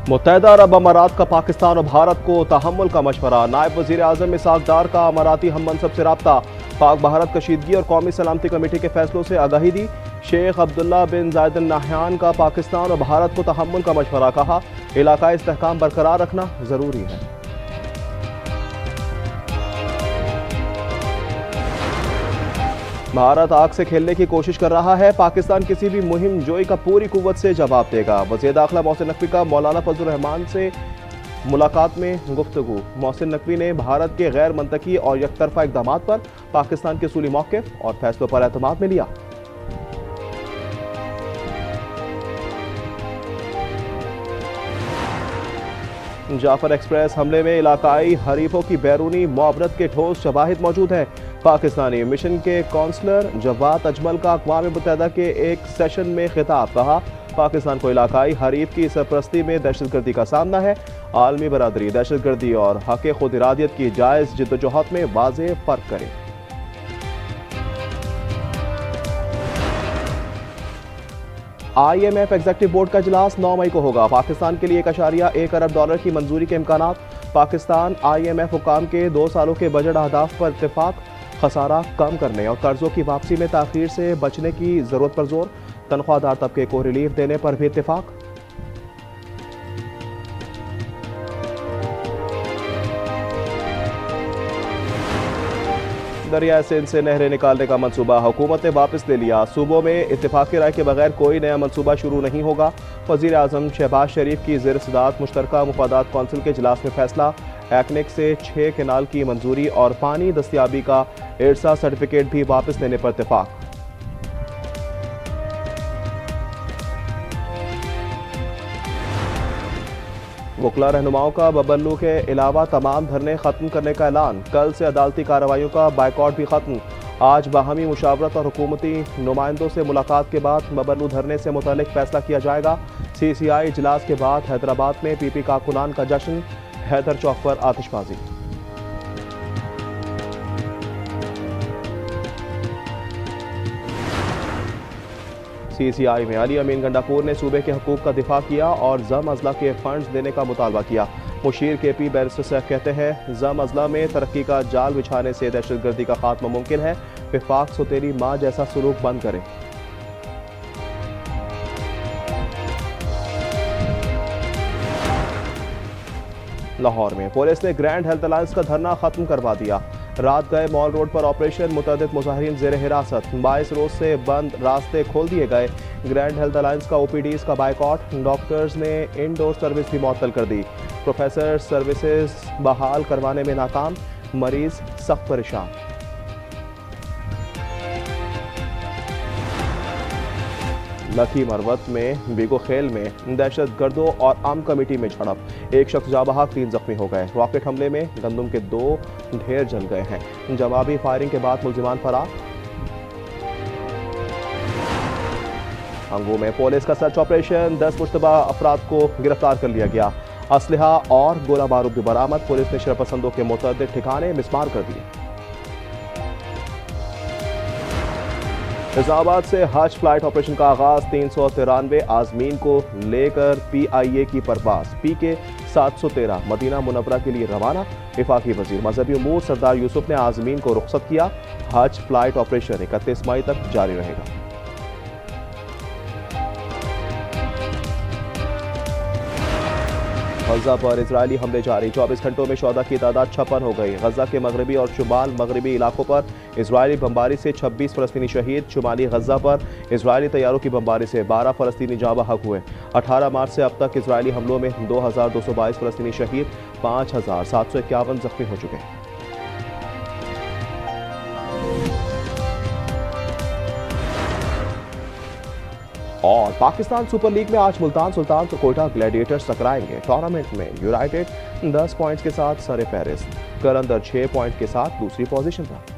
मुत्तहिदा अरब अमारात का पाकिस्तान और भारत को तहम्मुल का मशवरा। नायब वज़ीर आज़म इसाक डार का अमाराती हम मनसब से रब्ता। पाक भारत कशीदगी और कौमी सलामती कमेटी के फैसलों से आगाही दी। शेख अब्दुल्ला बिन जायद अल नहयान का पाकिस्तान और भारत को तहम्मुल का मशवरा। कहा, इलाकाई इस्तेहकाम बरकरार रखना जरूरी है। भारत आग से खेलने की कोशिश कर रहा है, पाकिस्तान किसी भी मुहिम जोई का पूरी कुव्वत से जवाब देगा। वज़ीर दाखिला मोहसिन नकवी का मौलाना फजलुर रहमान से मुलाकात में गुफ्तगू। मोहसिन नकवी ने भारत के गैर मंतकी और यकतरफा इक़दामात पर पाकिस्तान के उसूली मौक़िफ़ और फैसलों पर एतमाद में लिया। जाफर एक्सप्रेस हमले में इलाकाई हरीफों की बैरूनी मुआवरत के ठोस शवाहिद मौजूद हैं। पाकिस्तानी मिशन के काउंसलर जवाद अजमल का अक़वाम मुत्तहिदा के एक सेशन में खिताब। कहा, पाकिस्तान को इलाकाई हरीफ की सरपरस्ती में दहशतगर्दी का सामना है। आलमी बरादरी दहशतगर्दी और हक़ खुद इरादियत की जायज़ जिद्दोजहद में वाज़ेह फ़र्क करे। IMF एग्जीक्यूटिव बोर्ड का इजलास 9 मई को होगा। पाकिस्तान के लिए $1.1 अरब की मंजूरी के इम्कानात। पाकिस्तान IMF हुकाम के 2 सालों के बजट अहदाफ पर इत्तेफाक। खसारा कम करने और कर्जों की वापसी में ताख़ीर से बचने की ज़रूरत पर जोर। तनख्वाहदार तबके को रिलीफ देने पर भी इत्तेफाक। दरिया सिंध से नहरें निकालने का मंसूबा हुकूमत ने वापस ले लिया। सूबों में इत्तेफाकी राय के बगैर कोई नया मंसूबा शुरू नहीं होगा। वज़ीर आज़म शहबाज शरीफ की ज़ेर सदारत मुश्तरका मुफादात कौंसिल के इजलास में फैसला। एक्नेक से 6 केनाल की मंजूरी और पानी दस्तियाबी का इरसा सर्टिफिकेट भी वापस लेने पर इत्तेफाक। वकला रहनुमाओं का बबन्नू के अलावा तमाम धरने खत्म करने का ऐलान। कल से अदालती कार्रवाइयों का बाइकआउट भी खत्म। आज बाहमी मुशावरत और हुकूमती नुमाइंदों से मुलाकात के बाद बबन्नू धरने से मुतालिक फैसला किया जाएगा। CCI इजलास के बाद हैदराबाद में PP कारकुनान का जश्न। हैदर चौक पर आतिशबाजी। CCI में अली अमीन गंडापुर ने सूबे के हकूक का दिफा किया और जम अजला के फंड्स देने का मुतालबा किया। मुशीर KP बैरिस्टर सैफ कहते हैं, जम अजला में तरक्की का जाल बिछाने से दहशतगर्दी का खात्मा मुमकिन है। विफाक सौतेली माँ जैसा सलूक बंद करें। लाहौर में पुलिस ने ग्रैंड हेल्थ अलायंस का धरना खत्म करवा दिया। रात गए मॉल रोड पर ऑपरेशन, मुतअद्दिद मुजाहिरीन जेर हिरासत। 22 रोज से बंद रास्ते खोल दिए गए। ग्रैंड हेल्थ अलायंस का OPDs का बाइकआउट। डॉक्टर्स ने इनडोर सर्विस भी मुअत्तल कर दी। प्रोफेसर सर्विसेज बहाल करवाने में नाकाम। मरीज सख्त परेशान। लखी मरवत में बिगो खेल में दहशतगर्दों और आम कमेटी में झड़प। एक शख्स जा बहक, 3 जख्मी हो गए। रॉकेट हमले में गंदम के 2 ढेर जल गए हैं। जवाबी फायरिंग के बाद मुलजिमान फरार। अंगू में पुलिस का सर्च ऑपरेशन, 10 मुश्तबा अफराद को गिरफ्तार कर लिया गया। असलहा और गोला बारूद भी बरामद। पुलिस ने शरपसंदों के मुतअद्दिद ठिकाने मिसमार कर दिए। इस्लामाबाद से हज फ्लाइट ऑपरेशन का आगाज। 393 आजमीन को लेकर PIA की परवाज। PK 713 मदीना मुनव्वरा के लिए रवाना। वफाकी वजीर मजहबी उमूर सरदार यूसुफ ने आजमीन को रुख्सत किया। हज फ्लाइट ऑपरेशन 31 मई तक जारी रहेगा। गजा पर इजरायली हमले जारी। 24 घंटों में शुहदा की तादाद 56 हो गई। गजा के मगरबी और शुमाल मगरबी इलाकों पर इजरायली बमबारी से 26 फलस्तीनी शहीद। शुमाली गजा पर इजरायली तैयारों की बमबारी से 12 फलस्तीनी जाँ बहक हुए। 18 मार्च से अब तक इजरायली हमलों में 2222 फलस्तीनी शहीद, 5751 जख्मी हो चुके हैं। और पाकिस्तान सुपर लीग में आज मुल्तान सुल्तान तो कोयटा ग्लैडिएटर्स टकराएंगे। टूर्नामेंट में यूनाइटेड 10 पॉइंट्स के साथ सरे फहरिस्त। कलंदर 6 पॉइंट के साथ दूसरी पोजीशन पर।